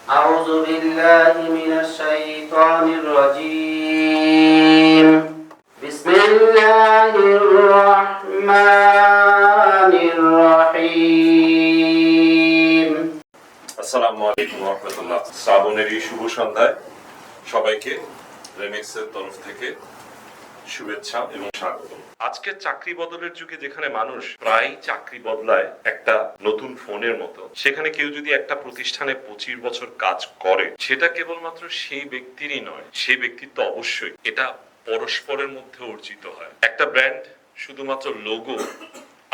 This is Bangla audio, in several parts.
أعوذ بالله من الشيطان الرجيم بسم الله الرحمن الرحيم আসসালামু আলাইকুম ওয়া রাহমাতুল্লাহ। শ্রাবণের এই শুভ সন্ধ্যায় সবাইকে রেমিক্সের তরফ থেকে শুভেচ্ছা এবং স্বাগত। আজকে চাকরি বদলের যুগে যেখানে মানুষ প্রায় চাকরি বদলায় একটা নতুন ফোনের মতো, সেখানে কেউ যদি একটা প্রতিষ্ঠানে 25 বছর কাজ করে, সেটা কেবলমাত্র সেই ব্যক্তিরই নয়, সেই ব্যক্তিত্ব অবশ্যই এটা পরস্পরের মধ্যে অর্জিত হয়। একটা ব্র্যান্ড শুধুমাত্র লোগো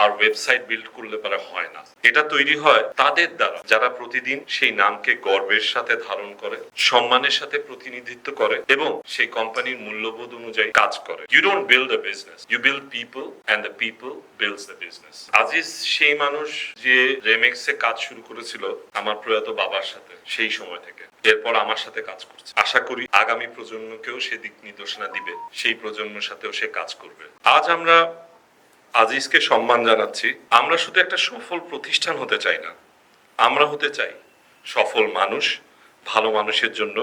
আর ওয়েবসাইট বিল্ড করলে পারে হয় না, এটা তৈরি হয় তাদের দ্বারা যারা প্রতিদিন সেই নামকে গর্বের সাথে ধারণ করে, সম্মানের সাথে প্রতিনিধিত্ব করে এবং সেই কোম্পানির মূল্যবোধ অনুযায়ী কাজ করে। You don't build a business, you build people and the people builds the business. Aziz সেই মানুষ যে রেমিক্সে কাজ শুরু করেছিল আমার প্রয়াত বাবার সাথে, সেই সময় থেকে এরপর আমার সাথে কাজ করছে। আশা করি আগামী প্রজন্মকেও সে দিক নির্দেশনা দিবে, সেই প্রজন্মের সাথেও সে কাজ করবে। আজ আমরা আজিজকে সম্মান জানাচ্ছি। আমরা শুধু একটা সফল প্রতিষ্ঠান হতে চাই না, আমরা হতে চাই সফল মানুষ, ভালো মানুষের জন্য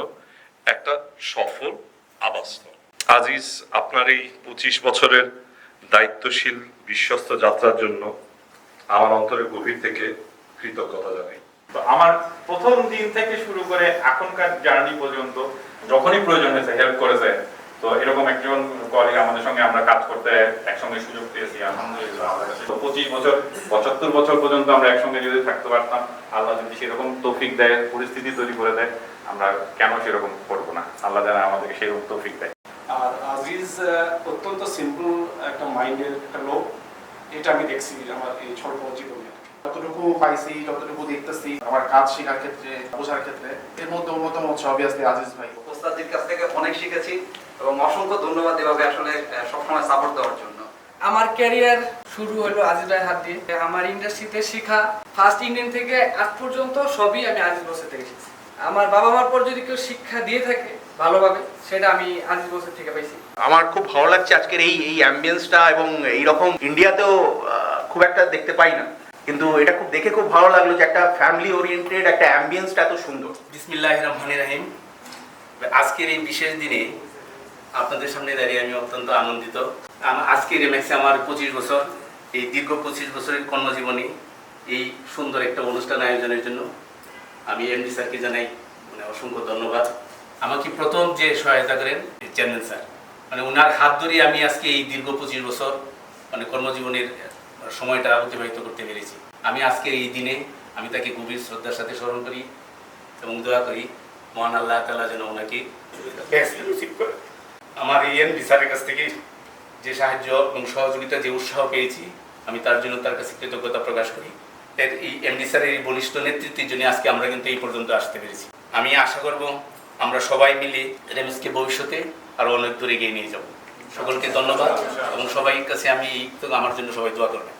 একটা সফল আবাসস্থল। আজিজ, আপনার এই 25 বছরের দায়িত্বশীল বিশ্বস্ত যাত্রার জন্য আমার অন্তরের গভীর থেকে কৃতজ্ঞতা জানাই। তো আমার প্রথম দিন থেকে শুরু করে এখনকার জার্নি পর্যন্ত যখনই প্রয়োজন হয়েছে হেল্প করেছে। তো এরকম একজন কলিগ আমাদের সঙ্গে আমরা কাজ করতে একসঙ্গে সুযোগ পেয়েছি, আলহামদুলিল্লাহ। 25 বছর 75 বছর পর্যন্ত আমরা একসঙ্গে যদি থাকতে পারতাম, আল্লাহ যদি সেরকম তৌফিক দেয়, পরিস্থিতি তৈরি করে দেয়, আমরা কেন সেরকম করবো না? আল্লাহ যেন আমাদেরকে সেরকম তৌফিক দেয়। আর আজিজ অত্যন্ত সিম্পল একটা মাইন্ডের একটা লোক, এটা আমি দেখছি আমার এই স্বল্প জীবনে। যতটুকু পাইছি, যতটুকু দেখতেছি আমার কাজ শেখার ক্ষেত্রে, বোঝার ক্ষেত্রে, এর মধ্যে অন্যতম হচ্ছে অবভিয়াসলি আজিজ ভাই। ওস্তাদের কাছ থেকে অনেক শিখেছি এবং অসংখ্য ধন্যবাদ এভাবে আসলে সবসময় সাপোর্ট দেওয়ার জন্য। আমার ক্যারিয়ার শুরু হলো আজিজ ভাইয়ের হাত দিয়ে। আমার ইন্ডাস্ট্রিতে শেখা ফার্স্ট ইন্ডিয়ান থেকে আজ পর্যন্ত সবই আমি আজিজ বসের থেকে শিখছি। আমার বাবা মার পর যদি কেউ শিক্ষা দিয়ে থাকে ভালোভাবে, সেটা আমি আজিজ বসের থেকে পাইছি। আমার খুব ভালো লাগছে আজকের এই অ্যাম্বিয়েন্সটা, এবং এইরকম ইন্ডিয়াতেও খুব একটা দেখতে পাই না, কিন্তু এটা খুব দেখে খুব ভালো লাগলো যে একটা ফ্যামিলি ওরিয়েন্টেড একটা অ্যাম্বিয়েন্সটা এত সুন্দর। বিসমিল্লাহির রহমানির রহিম। আজকের এই বিশেষ দিনে আপনাদের সামনে দাঁড়িয়ে আমি অত্যন্ত আনন্দিত। আজকের রেমিক্সে আমার 25 বছর, এই দীর্ঘ 25 বছরের কর্মজীবনী, এই সুন্দর একটা অনুষ্ঠান আয়োজনের জন্য আমি এমডি স্যারকে জানাই অসংখ্য ধন্যবাদ। আমাকে প্রথম যে সহায়তা করেন চেয়ারম্যান স্যার, ওনার হাত ধরে আমি আজকে এই দীর্ঘ 25 বছর কর্মজীবনের সময়টা অতিবাহিত করতে পেরেছি। আমি আজকের এই দিনে আমি তাকে গভীর শ্রদ্ধার সাথে স্মরণ করি এবং দোয়া করি মহান আল্লাহ তাআলা যেন ওনাকে রিসিভ করে। আমার এই এমডি স্যারের কাছ থেকে যে সাহায্য এবং সহযোগিতা, যে উৎসাহ পেয়েছি, আমি তার জন্য তার কাছে কৃতজ্ঞতা প্রকাশ করি। এই এমডি স্যারের এই বলিষ্ঠ নেতৃত্বের জন্য আজকে আমরা কিন্তু এই পর্যন্ত আসতে পেরেছি। আমি আশা করব আমরা সবাই মিলে রেমিক্সকে ভবিষ্যতে আরও অনেক দূরে এগিয়ে নিয়ে যাব। সকলকে ধন্যবাদ এবং সবাই কাছে আমি আমার জন্য সবাই দোয়া করবেন।